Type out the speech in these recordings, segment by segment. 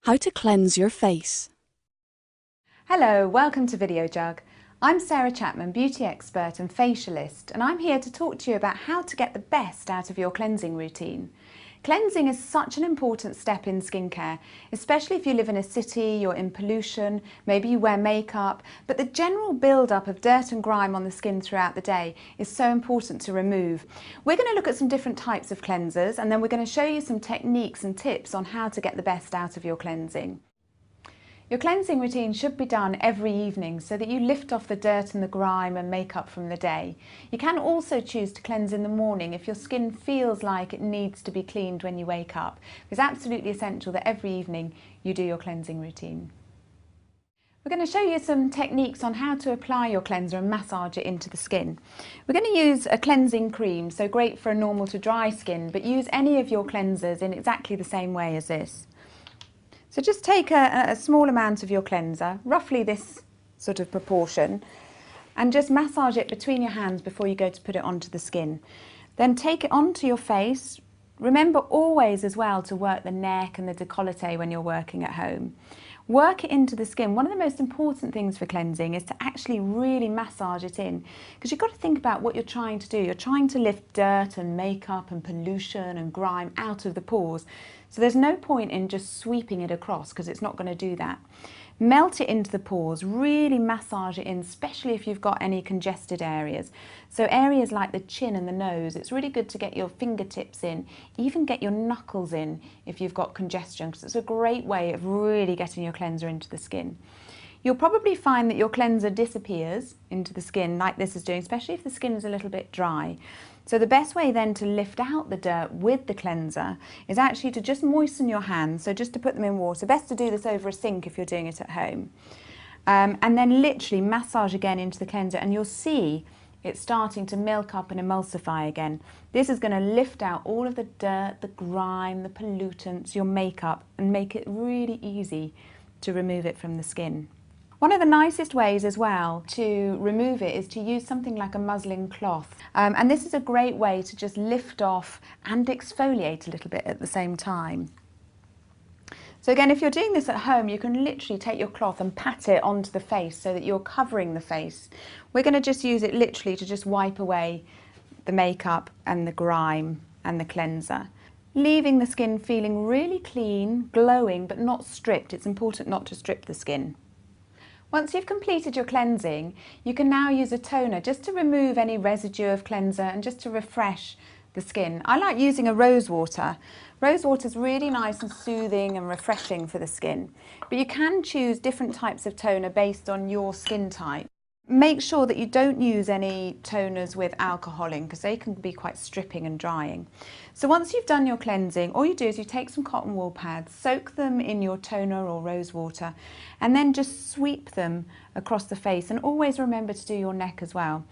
How to cleanse your face. Hello, welcome to Video Jug. I'm Sarah Chapman, beauty expert and facialist, and I'm here to talk to you about how to get the best out of your cleansing routine. Cleansing is such an important step in skincare, especially if you live in a city, you're in pollution, maybe you wear makeup, but the general build-up of dirt and grime on the skin throughout the day is so important to remove. We're going to look at some different types of cleansers, and then we're going to show you some techniques and tips on how to get the best out of your cleansing. Your cleansing routine should be done every evening so that you lift off the dirt and the grime and makeup from the day. You can also choose to cleanse in the morning if your skin feels like it needs to be cleaned when you wake up. It's absolutely essential that every evening you do your cleansing routine. We're going to show you some techniques on how to apply your cleanser and massage it into the skin. We're going to use a cleansing cream, so great for a normal to dry skin, but use any of your cleansers in exactly the same way as this. So just take a small amount of your cleanser, roughly this sort of proportion, and just massage it between your hands before you go to put it onto the skin. Then take it onto your face. Remember always as well to work the neck and the décolleté when you're working at home. Work it into the skin. One of the most important things for cleansing is to actually really massage it in, because you've got to think about what you're trying to do. You're trying to lift dirt and makeup and pollution and grime out of the pores. So there's no point in just sweeping it across, because it's not going to do that. Melt it into the pores, really massage it in, especially if you've got any congested areas. So areas like the chin and the nose, it's really good to get your fingertips in, even get your knuckles in if you've got congestion, because it's a great way of really getting your cleanser into the skin. You'll probably find that your cleanser disappears into the skin like this is doing, especially if the skin is a little bit dry. So the best way then to lift out the dirt with the cleanser is actually to just moisten your hands, so just to put them in water. Best to do this over a sink if you're doing it at home. And then literally massage again into the cleanser, and you'll see it's starting to milk up and emulsify again. This is going to lift out all of the dirt, the grime, the pollutants, your makeup, and make it really easy to remove it from the skin. One of the nicest ways as well to remove it is to use something like a muslin cloth. And this is a great way to just lift off and exfoliate a little bit at the same time. So again, if you're doing this at home, you can literally take your cloth and pat it onto the face so that you're covering the face. We're going to just use it literally to just wipe away the makeup and the grime and the cleanser, leaving the skin feeling really clean, glowing, but not stripped. It's important not to strip the skin. Once you've completed your cleansing, you can now use a toner just to remove any residue of cleanser and just to refresh the skin. I like using a rose water. Rose water is really nice and soothing and refreshing for the skin, but you can choose different types of toner based on your skin type. Make sure that you don't use any toners with alcohol in, because they can be quite stripping and drying. So once you've done your cleansing, all you do is you take some cotton wool pads, soak them in your toner or rose water, and then just sweep them across the face. And always remember to do your neck as well.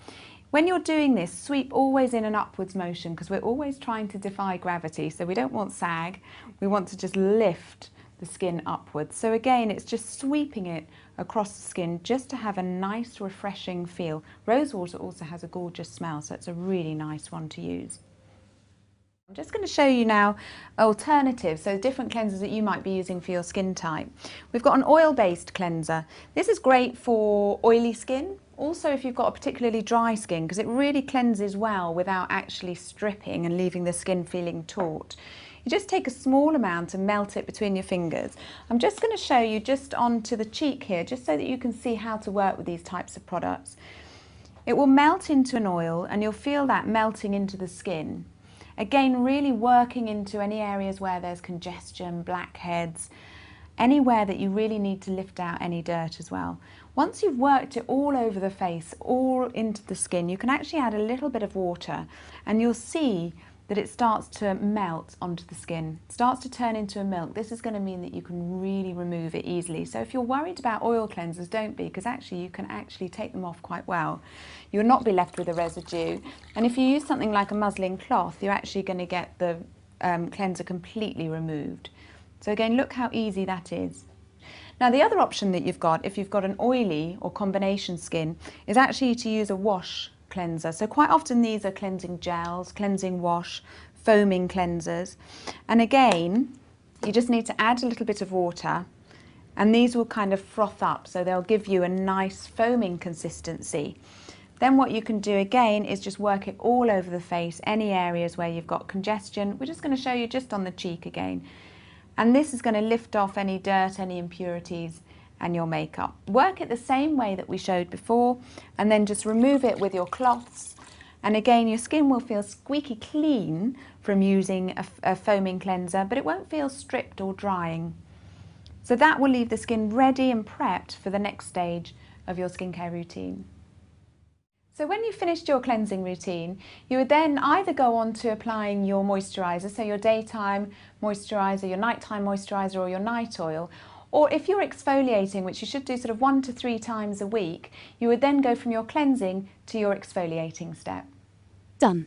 When you're doing this, sweep always in an upwards motion, because we're always trying to defy gravity. So we don't want sag, we want to just lift the skin upwards. So again, it's just sweeping it across the skin just to have a nice refreshing feel. Rose water also has a gorgeous smell, so it's a really nice one to use. I'm just going to show you now alternatives, so different cleansers that you might be using for your skin type. We've got an oil-based cleanser. This is great for oily skin, also if you've got a particularly dry skin, because it really cleanses well without actually stripping and leaving the skin feeling taut. You just take a small amount and melt it between your fingers. I'm just going to show you just onto the cheek here, just so that you can see how to work with these types of products. It will melt into an oil, and you'll feel that melting into the skin. Again, really working into any areas where there's congestion, blackheads, anywhere that you really need to lift out any dirt as well. Once you've worked it all over the face, all into the skin, you can actually add a little bit of water, and you'll see that it starts to melt onto the skin, starts to turn into a milk. This is going to mean that you can really remove it easily. So if you're worried about oil cleansers, don't be, because actually you can actually take them off quite well. You'll not be left with a residue. And if you use something like a muslin cloth, you're actually going to get the cleanser completely removed. So again, look how easy that is. Now the other option that you've got, if you've got an oily or combination skin, is actually to use a wash cleanser. So quite often these are cleansing gels, cleansing wash, foaming cleansers. And again, You just need to add a little bit of water, and these will kind of froth up, so they'll give you a nice foaming consistency. Then what you can do again is just work it all over the face, any areas where you've got congestion. We're just going to show you just on the cheek again. And this is going to lift off any dirt, any impurities and your makeup. Work it the same way that we showed before, and then just remove it with your cloths. And again, your skin will feel squeaky clean from using a foaming cleanser, but it won't feel stripped or drying. So that will leave the skin ready and prepped for the next stage of your skincare routine. So when you've finished your cleansing routine, you would then either go on to applying your moisturiser, so your daytime moisturiser, your nighttime moisturiser or your night oil, or if you're exfoliating, which you should do sort of 1 to 3 times a week, you would then go from your cleansing to your exfoliating step. Done.